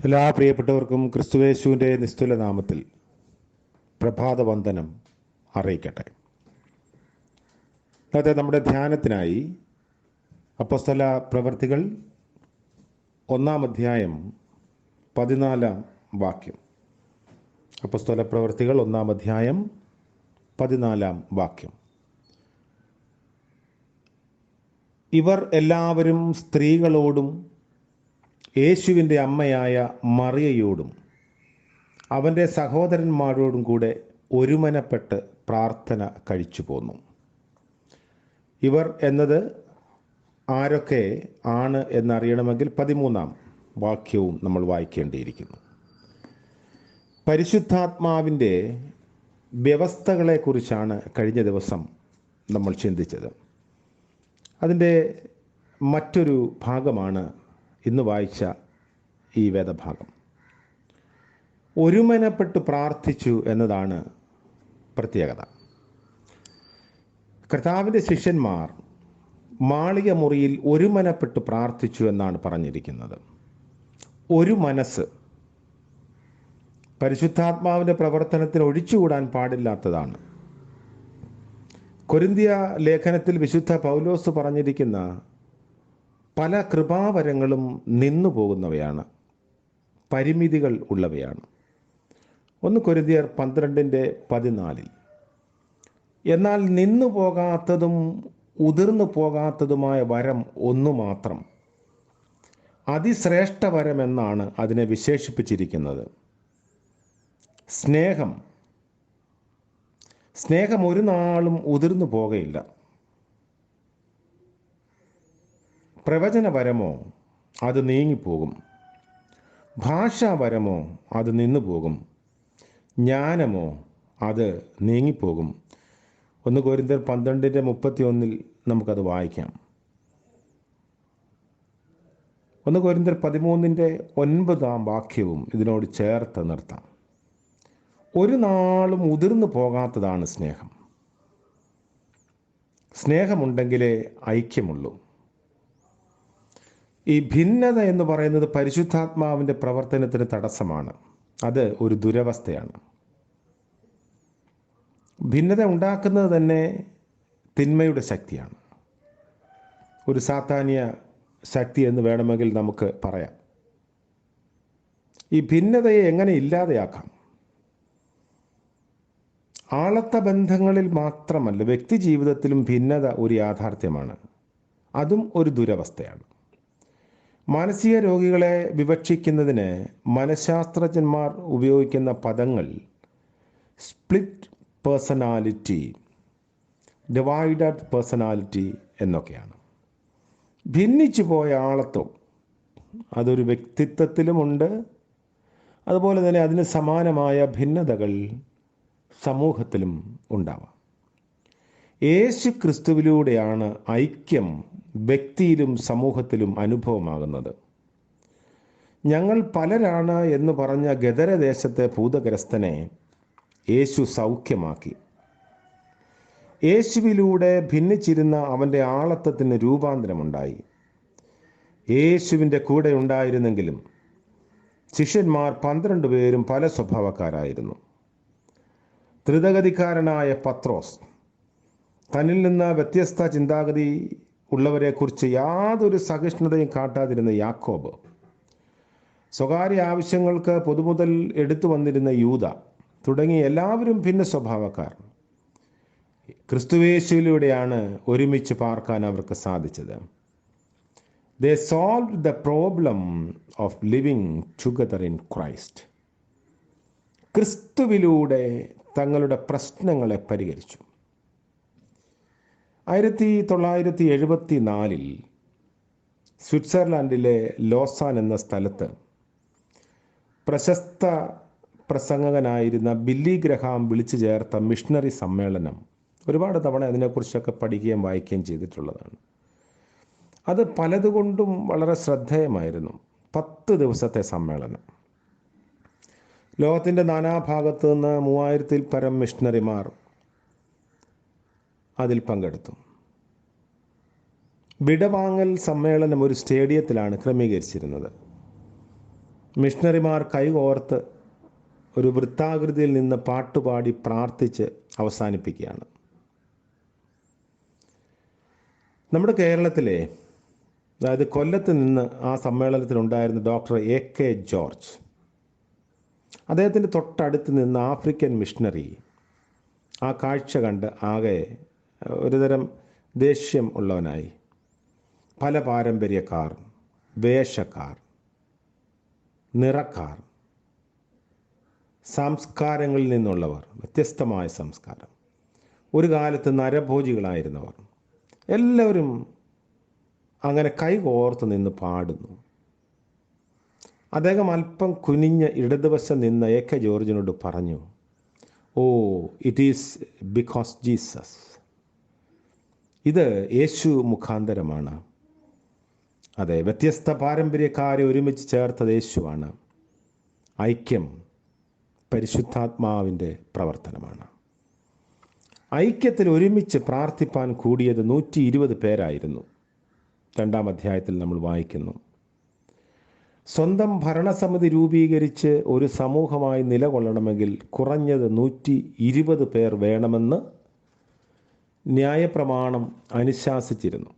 എല്ലാ പ്രിയപ്പെട്ടവർക്കും ക്രിസ്തുയേശുവിൻ്റെ നിസ്തുല നാമത്തിൽ പ്രഭാതവന്ദനം അറിയിക്കട്ടെ. ഇന്നത്തെ നമ്മുടെ ധ്യാനത്തിനായി അപ്പോസ്തല പ്രവൃത്തികൾ 1-ാം അധ്യായം 14-ാം വാക്യം. അപ്പോസ്തല പ്രവൃത്തികൾ 1-ാം അധ്യായം 14-ാം വാക്യം. ഇവർ എല്ലാവരും സ്ത്രീകളോടും യേശുവിൻ്റെ അമ്മയായ മറിയയോടും അവൻ്റെ സഹോദരന്മാരോടും കൂടെ ഒരുമനപ്പെട്ട് പ്രാർത്ഥന കഴിച്ചു പോന്നു. ഇവർ എന്നത് ആരൊക്കെ ആണ് എന്നറിയണമെങ്കിൽ 13-ാം വാക്യവും നമ്മൾ വായിക്കേണ്ടിയിരിക്കുന്നു. പരിശുദ്ധാത്മാവിൻ്റെ വ്യവസ്ഥകളെക്കുറിച്ചാണ് കഴിഞ്ഞ ദിവസം നമ്മൾ ചിന്തിച്ചത്. അതിൻ്റെ മറ്റൊരു ഭാഗമാണ് ഇന്ന് വായിച്ച ഈ വേദഭാഗം. ഒരുമനപ്പെട്ട് പ്രാർത്ഥിച്ചു എന്നതാണ് പ്രത്യേകത. കർത്താവിൻ്റെ ശിഷ്യന്മാർ മാളിക മുറിയിൽ ഒരുമനപ്പെട്ട് പ്രാർത്ഥിച്ചു എന്നാണ് പറഞ്ഞിരിക്കുന്നത്. ഒരു മനസ്സ് പരിശുദ്ധാത്മാവിൻ്റെ പ്രവർത്തനത്തിന് ഒഴിച്ചുകൂടാൻ പാടില്ലാത്തതാണ്. കൊരിന്ത്യ ലേഖനത്തിൽ വിശുദ്ധ പൗലോസ് പറഞ്ഞിരിക്കുന്ന പല കൃപാവരങ്ങളും നിന്നു പോകുന്നവയാണ്, പരിമിതികൾ ഉള്ളവയാണ്. 1 കൊരിന്ത്യർ 12:14. എന്നാൽ നിന്നു പോകാത്തതും ഉതിർന്നു പോകാത്തതുമായ വരം ഒന്നു മാത്രം, അതിശ്രേഷ്ഠ വരം എന്നാണ് അതിനെ വിശേഷിപ്പിച്ചിരിക്കുന്നത്. സ്നേഹം ഒരു നാളും ഉതിർന്നു പോകയില്ല. പ്രവചനവരമോ അത് നീങ്ങിപ്പോകും. ഭാഷാവരമോ അത് നിന്നു പോകും. ജ്ഞാനമോ അത് നീങ്ങിപ്പോകും. 1 കൊരിന്ത്യർ 12:31 നമുക്കത് വായിക്കാം. 1 കൊരിന്ത്യർ 13:9 വാക്യവും ഇതിനോട് ചേർത്ത് നിർത്താം. ഒരു നാളും ഉതിർന്നു പോകാത്തതാണ് സ്നേഹം. സ്നേഹമുണ്ടെങ്കിലേ ഐക്യമുള്ളൂ. ഈ ഭിന്നത എന്ന് പറയുന്നത് പരിശുദ്ധാത്മാവിൻ്റെ പ്രവർത്തനത്തിന് തടസ്സമാണ്. അത് ഒരു ദുരവസ്ഥയാണ്. ഭിന്നത ഉണ്ടാക്കുന്നത് തന്നെ തിന്മയുടെ ശക്തിയാണ്. ഒരു സാത്താന്യ ശക്തി എന്ന് വേണമെങ്കിൽ നമുക്ക് പറയാം. ഈ ഭിന്നതയെ എങ്ങനെ ഇല്ലാതെയാക്കാം? ആളത്ത ബന്ധങ്ങളിൽ മാത്രമല്ല, വ്യക്തി ജീവിതത്തിലും ഭിന്നത ഒരു യാഥാർത്ഥ്യമാണ്. അതും ഒരു ദുരവസ്ഥയാണ്. മാനസിക രോഗികളെ വിവക്ഷിക്കുന്നതിന് മനഃശാസ്ത്രജ്ഞന്മാർ ഉപയോഗിക്കുന്ന പദങ്ങൾ സ്പ്ലിറ്റ് പേഴ്സണാലിറ്റി, ഡിവൈഡഡ് പേഴ്സണാലിറ്റി എന്നൊക്കെയാണ്. ഭിന്നിച്ചു പോയ ആളത്വം അതൊരു വ്യക്തിത്വത്തിലുമുണ്ട്. അതുപോലെ തന്നെ അതിന് സമാനമായ ഭിന്നതകൾ സമൂഹത്തിലും ഉണ്ടാവാം. യേശു ക്രിസ്തുവിലൂടെയാണ് ഐക്യം വ്യക്തിയിലും സമൂഹത്തിലും അനുഭവമാകുന്നത്. ഞങ്ങൾ പലരാണ് എന്ന് പറഞ്ഞ ഗദരദേശത്തെ ഭൂതഗ്രസ്തനെ യേശു സൗഖ്യമാക്കി. യേശുവിലൂടെ ഭിന്നിച്ചിരുന്ന അവൻ്റെ ആളത്വത്തിന് രൂപാന്തരമുണ്ടായി. യേശുവിൻ്റെ കൂടെ ഉണ്ടായിരുന്നെങ്കിലും ശിഷ്യന്മാർ 12 പേരും പല സ്വഭാവക്കാരായിരുന്നു. ദ്രുതഗതിക്കാരനായ പത്രോസ്, തന്നിൽ നിന്ന് വ്യത്യസ്ത ചിന്താഗതി ഉള്ളവരെക്കുറിച്ച് യാതൊരു സഹിഷ്ണുതയും കാട്ടാതിരുന്ന യാക്കോബ്, സ്വകാര്യ ആവശ്യങ്ങൾക്ക് പൊതുമുതൽ എടുത്തു വന്നിരുന്ന യൂദ തുടങ്ങി എല്ലാവരും ഭിന്ന സ്വഭാവക്കാർ. ക്രിസ്തുയേശുവിലൂടെയാണ് ഒരുമിച്ച് പാർക്കാൻ അവർക്ക് സാധിച്ചത്. They solved the problem of living together in Christ. ക്രിസ്തുവിലൂടെ തങ്ങളുടെ പ്രശ്നങ്ങളെ പരിഹരിച്ചു. 1974 സ്വിറ്റ്സർലാൻഡിലെ ലോസാൻ എന്ന സ്ഥലത്ത് പ്രശസ്ത പ്രസംഗകനായിരുന്ന ബില്ലി ഗ്രഹാം വിളിച്ചു ചേർത്ത മിഷണറി സമ്മേളനം ഒരുപാട് തവണ അതിനെക്കുറിച്ചൊക്കെ പഠിക്കുകയും വായിക്കുകയും ചെയ്തിട്ടുള്ളതാണ്. അത് പലതുകൊണ്ടും വളരെ ശ്രദ്ധേയമായിരുന്നു. 10 ദിവസത്തെ സമ്മേളനം. ലോകത്തിൻ്റെ നാനാഭാഗത്തു നിന്ന് 3000-ൽ പരം മിഷണറിമാർ അതിൽ പങ്കെടുത്തു. വിടവാങ്ങൽ സമ്മേളനം ഒരു സ്റ്റേഡിയത്തിലാണ് ക്രമീകരിച്ചിരുന്നത്. മിഷണറിമാർ കൈകോർത്ത് ഒരു വൃത്താകൃതിയിൽ നിന്ന് പാട്ടുപാടി പ്രാർത്ഥിച്ച് അവസാനിപ്പിക്കുകയാണ്. നമ്മുടെ കേരളത്തിലെ, അതായത് കൊല്ലത്ത് നിന്ന് ആ സമ്മേളനത്തിലുണ്ടായിരുന്ന ഡോക്ടർ AK ജോർജ്, അദ്ദേഹത്തിൻ്റെ തൊട്ടടുത്ത് നിന്ന് ആഫ്രിക്കൻ മിഷണറി ആ കാഴ്ച കണ്ട് ആകെ ഒരുതരം ദേഷ്യം ഉള്ളവനായി. പല പാരമ്പര്യക്കാർ, വേഷക്കാർ, നിറക്കാർ, സംസ്കാരങ്ങളിൽ നിന്നുള്ളവർ, വ്യത്യസ്തമായ സംസ്കാരം, ഒരു കാലത്ത് നരഭോജികളായിരുന്നവർ, എല്ലാവരും അങ്ങനെ കൈകോർത്ത് നിന്ന് പാടുന്നു. അദ്ദേഹം അല്പം കുനിഞ്ഞ് ഇടതുവശം നിന്ന് AK ജോർജിനോട് പറഞ്ഞു, oh it is because Jesus. ഇത് യേശു മുഖാന്തരമാണ്. അതെ, വ്യത്യസ്ത പാരമ്പര്യക്കാരെ ഒരുമിച്ച് ചേർത്തത് യേശുവാണ്. ഐക്യം പരിശുദ്ധാത്മാവിൻ്റെ പ്രവർത്തനമാണ്. ഐക്യത്തിൽ ഒരുമിച്ച് പ്രാർത്ഥിപ്പാൻ കൂടിയത് 120 പേരായിരുന്നു. 2-ാം അധ്യായത്തിൽ നമ്മൾ വായിക്കുന്നു. സ്വന്തം ഭരണസമിതി രൂപീകരിച്ച് ഒരു സമൂഹമായി നിലകൊള്ളണമെങ്കിൽ കുറഞ്ഞത് 120 പേർ വേണമെന്ന് ന്യായപ്രമാണം അനുശാസിച്ചിരുന്നു.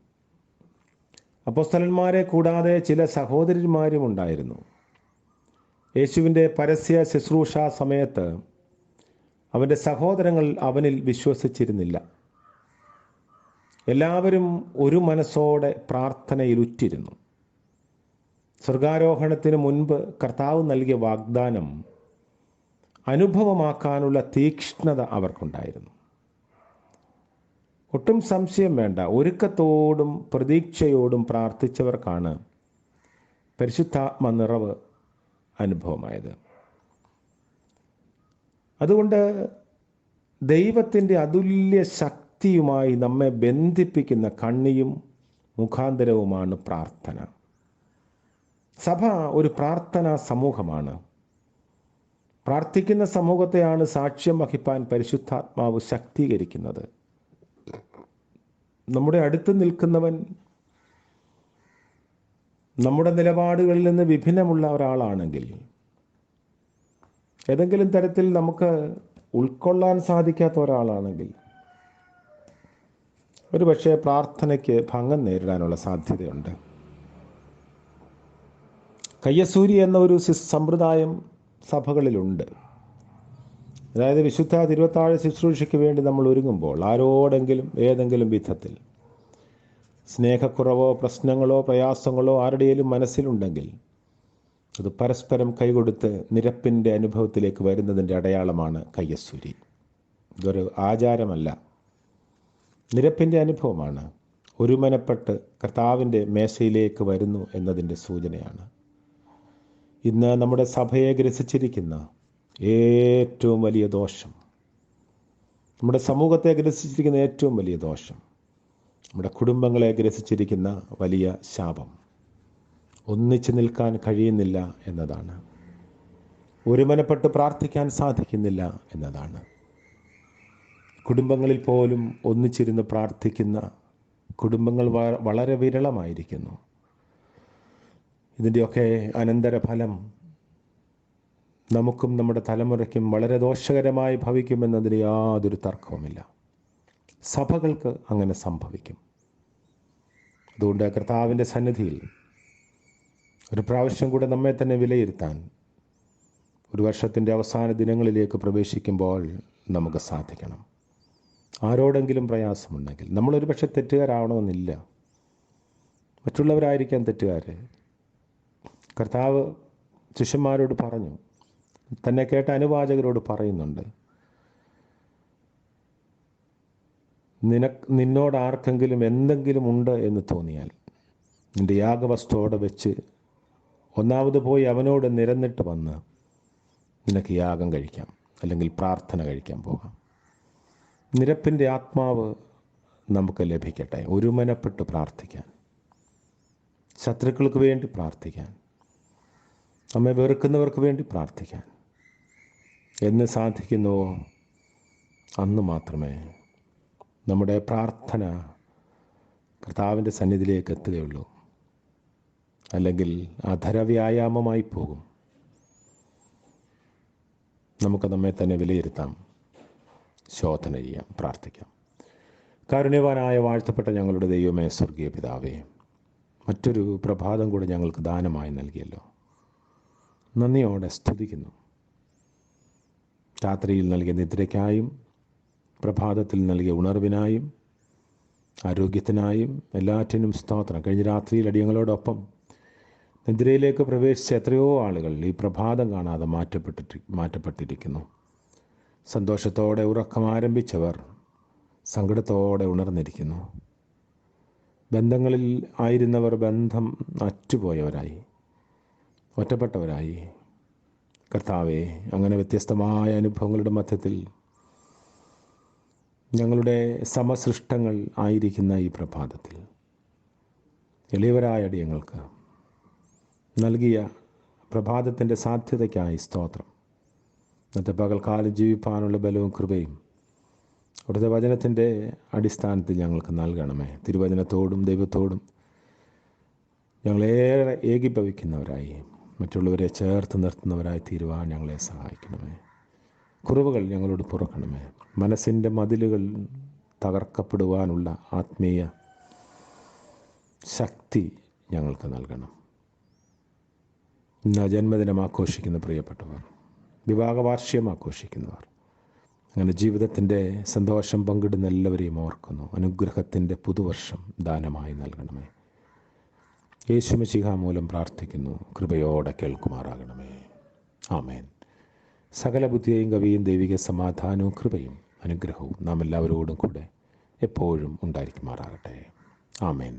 അപ്പോസ്തലന്മാരെ കൂടാതെ ചില സഹോദരന്മാരും ഉണ്ടായിരുന്നു. യേശുവിൻ്റെ പരസ്യ ശുശ്രൂഷ സമയത്ത് അവൻ്റെ സഹോദരങ്ങൾ അവനിൽ വിശ്വസിച്ചിരുന്നില്ല. എല്ലാവരും ഒരു മനസ്സോടെ പ്രാർത്ഥനയിൽ ഉറ്റിരുന്നു. സ്വർഗാരോഹണത്തിന് മുൻപ് കർത്താവ് നൽകിയ വാഗ്ദാനം അനുഭവമാക്കാനുള്ള തീക്ഷ്ണത അവർക്കുണ്ടായിരുന്നു. ഒട്ടും സംശയം വേണ്ട, ഒരുക്കത്തോടും പ്രതീക്ഷയോടും പ്രാർത്ഥിച്ചവർക്കാണ് പരിശുദ്ധാത്മ നിറവ് അനുഭവമായത്. അതുകൊണ്ട് ദൈവത്തിൻ്റെ അതുല്യ ശക്തിയുമായി നമ്മെ ബന്ധിപ്പിക്കുന്ന കണ്ണിയും മുഖാന്തരവുമാണ് പ്രാർത്ഥന. സഭ ഒരു പ്രാർത്ഥനാ സമൂഹമാണ്. പ്രാർത്ഥിക്കുന്ന സമൂഹത്തെയാണ് സാക്ഷ്യം വഹിപ്പാൻ പരിശുദ്ധാത്മാവ് ശക്തീകരിക്കുന്നത്. നമ്മുടെ അടുത്ത് നിൽക്കുന്നവൻ നമ്മുടെ നിലപാടുകളിൽ നിന്ന് വിഭിന്നമുള്ള ഒരാളാണെങ്കിൽ, ഏതെങ്കിലും തരത്തിൽ നമുക്ക് ഉൾക്കൊള്ളാൻ സാധിക്കാത്ത ഒരാളാണെങ്കിൽ, ഒരു പക്ഷേ പ്രാർത്ഥനയ്ക്ക് ഭംഗം നേരിടാനുള്ള സാധ്യതയുണ്ട്. കയ്യസൂരി എന്ന ഒരു സമ്പ്രദായം സഭകളിലുണ്ട്. അതായത് വിശുദ്ധ തിരുവത്താഴ ശുശ്രൂഷയ്ക്ക് വേണ്ടി നമ്മൾ ഒരുങ്ങുമ്പോൾ ആരോടെങ്കിലും ഏതെങ്കിലും വിധത്തിൽ സ്നേഹക്കുറവോ പ്രശ്നങ്ങളോ പ്രയാസങ്ങളോ ആരുടെയും മനസ്സിലുണ്ടെങ്കിൽ അത് പരസ്പരം കൈകൊടുത്ത് നിരപ്പിൻ്റെ അനുഭവത്തിലേക്ക് വരുന്നതിൻ്റെ അടയാളമാണ് കയ്യസൂരി. ഇതൊരു ആചാരമല്ല, നിരപ്പിൻ്റെ അനുഭവമാണ്. ഒരുമനപ്പെട്ട് കർത്താവിൻ്റെ മേശയിലേക്ക് വരുന്നു എന്നതിൻ്റെ സൂചനയാണ്. ഇന്ന് നമ്മുടെ സഭയെ ഗ്രസിച്ചിരിക്കുന്ന ഏറ്റവും വലിയ ദോഷം, നമ്മുടെ സമൂഹത്തെ ഗ്രസിച്ചിരിക്കുന്ന ഏറ്റവും വലിയ ദോഷം, നമ്മുടെ കുടുംബങ്ങളെ ഗ്രസിച്ചിരിക്കുന്ന വലിയ ശാപം, ഒന്നിച്ചു നിൽക്കാൻ കഴിയുന്നില്ല എന്നതാണ്. ഒരുമനപ്പെട്ട് പ്രാർത്ഥിക്കാൻ സാധിക്കുന്നില്ല എന്നതാണ്. കുടുംബങ്ങളിൽ പോലും ഒന്നിച്ചിരുന്ന് പ്രാർത്ഥിക്കുന്ന കുടുംബങ്ങൾ വളരെ വിരളമായിരിക്കുന്നു. ഇതിൻ്റെയൊക്കെ അനന്തരഫലം നമുക്കും നമ്മുടെ തലമുറയ്ക്കും വളരെ ദോഷകരമായി ഭവിക്കുമെന്നതിന് യാതൊരു തർക്കവുമില്ല. സഭകൾക്ക് അങ്ങനെ സംഭവിക്കും. അതുകൊണ്ട് കർത്താവിൻ്റെ സന്നിധിയിൽ ഒരു പ്രാവശ്യം കൂടെ നമ്മെ തന്നെ വിലയിരുത്താൻ ഒരു വർഷത്തിൻ്റെ അവസാന ദിനങ്ങളിലേക്ക് പ്രവേശിക്കുമ്പോൾ നമുക്ക് സാധിക്കണം. ആരോടെങ്കിലും പ്രയാസമുണ്ടെങ്കിൽ, നമ്മളൊരു പക്ഷേ തെറ്റുകാരാവണമെന്നില്ല, മറ്റുള്ളവരായിരിക്കാം തെറ്റുകാർ. കർത്താവ് ശിഷ്യന്മാരോട് പറഞ്ഞു, തന്നെ കേട്ട അനുവാചകരോട് പറയുന്നുണ്ട്, നിന്നോട് ആർക്കെങ്കിലും എന്തെങ്കിലും ഉണ്ട് എന്ന് തോന്നിയാൽ നിൻ്റെ യാഗവസ്തുവോടെ വെച്ച് ഒന്നാമത് പോയി അവനോട് നിരന്നിട്ട് വന്ന് നിനക്ക് യാഗം കഴിക്കാം, അല്ലെങ്കിൽ പ്രാർത്ഥന കഴിക്കാൻ പോകാം. നിരപ്പിൻ്റെ ആത്മാവ് നമുക്ക് ലഭിക്കട്ടെ. ഒരുമനപ്പെട്ട് പ്രാർത്ഥിക്കാൻ, ശത്രുക്കൾക്ക് വേണ്ടി പ്രാർത്ഥിക്കാൻ, നമ്മെ വെറുക്കുന്നവർക്ക് വേണ്ടി പ്രാർത്ഥിക്കാൻ എന്ന് സാധിക്കുന്നുവോ അന്ന് മാത്രമേ നമ്മുടെ പ്രാർത്ഥന കർത്താവിൻ്റെ സന്നിധിയിലേക്ക് എത്തുകയുള്ളൂ. അല്ലെങ്കിൽ അധരവ്യായാമമായി പോകും. നമുക്ക് നമ്മെ തന്നെ വിലയിരുത്താം, ശോധന ചെയ്യാം, പ്രാർത്ഥിക്കാം. കാരുണ്യവാനായ വാഴ്ത്തപ്പെട്ട ഞങ്ങളുടെ ദൈവമേ, സ്വർഗീയ പിതാവേ, മറ്റൊരു പ്രഭാതം കൂടെ ഞങ്ങൾക്ക് ദാനമായി നൽകിയല്ലോ. നന്ദിയോടെ സ്തുതിക്കുന്നു. രാത്രിയിൽ നൽകിയ നിദ്രയ്ക്കായും പ്രഭാതത്തിൽ നൽകിയ ഉണർവിനായും ആരോഗ്യത്തിനായും എല്ലാറ്റിനും സ്തോത്രം. കഴിഞ്ഞ രാത്രിയിൽ അടിയങ്ങളോടൊപ്പം നിദ്രയിലേക്ക് പ്രവേശിച്ച എത്രയോ ആളുകൾ ഈ പ്രഭാതം കാണാതെ മാറ്റപ്പെട്ടിരിക്കുന്നു. സന്തോഷത്തോടെ ഉറക്കം ആരംഭിച്ചവർ സങ്കടത്തോടെ ഉണർന്നിരിക്കുന്നു. ബന്ധങ്ങളിൽ ആയിരുന്നവർ ബന്ധം അറ്റുപോയവരായി, ഒറ്റപ്പെട്ടവരായി. കർത്താവേ, അങ്ങനെ വ്യത്യസ്തമായ അനുഭവങ്ങളുടെ മധ്യത്തിൽ ഞങ്ങളുടെ സമസൃഷ്ടങ്ങൾ ആയിരിക്കുന്ന ഈ പ്രഭാതത്തിൽ എളിയവരായ അടിയങ്ങൾക്ക് നൽകിയ പ്രഭാതത്തിൻ്റെ സാധ്യതയ്ക്കായി സ്തോത്രം. ഇന്നത്തെ പകൽക്കാലം ജീവിപ്പാനുള്ള ബലവും കൃപയും അവിടുത്തെ വചനത്തിൻ്റെ അടിസ്ഥാനത്തിൽ ഞങ്ങൾക്ക് നൽകണമേ. തിരുവചനത്തോടും ദൈവത്തോടും ഞങ്ങളേറെ ഏകീഭവിക്കുന്നവരായി, മറ്റുള്ളവരെ ചേർത്ത് നിർത്തുന്നവരായി തീരുവാൻ ഞങ്ങളെ സഹായിക്കണമേ. കുറവുകൾ ഞങ്ങളോട് പുറക്കണമേ. മനസ്സിൻ്റെ മതിലുകൾ തകർക്കപ്പെടുവാനുള്ള ആത്മീയ ശക്തി ഞങ്ങൾക്ക് നൽകണം. ഇന്ന് ജന്മദിനം ആഘോഷിക്കുന്ന പ്രിയപ്പെട്ടവർ, വിവാഹവാർഷികം ആഘോഷിക്കുന്നവർ, അങ്ങനെ ജീവിതത്തിൻ്റെ സന്തോഷം പങ്കിടുന്ന എല്ലാവരെയും ഓർക്കുന്നു. അനുഗ്രഹത്തിൻ്റെ പുതുവർഷം ദാനമായി നൽകണമേ. യേശു മിശിഹാ മൂലം പ്രാർത്ഥിക്കുന്നു, കൃപയോടെ കേൾക്കുമാറാകണമേ. ആമേൻ. സകല ബുദ്ധിയെയും കവിയും ദൈവിക സമാധാനവും കൃപയും അനുഗ്രഹവും നാം എല്ലാവരോടും കൂടെ എപ്പോഴും ഉണ്ടായിരിക്കുമാറാകട്ടെ. ആമേൻ.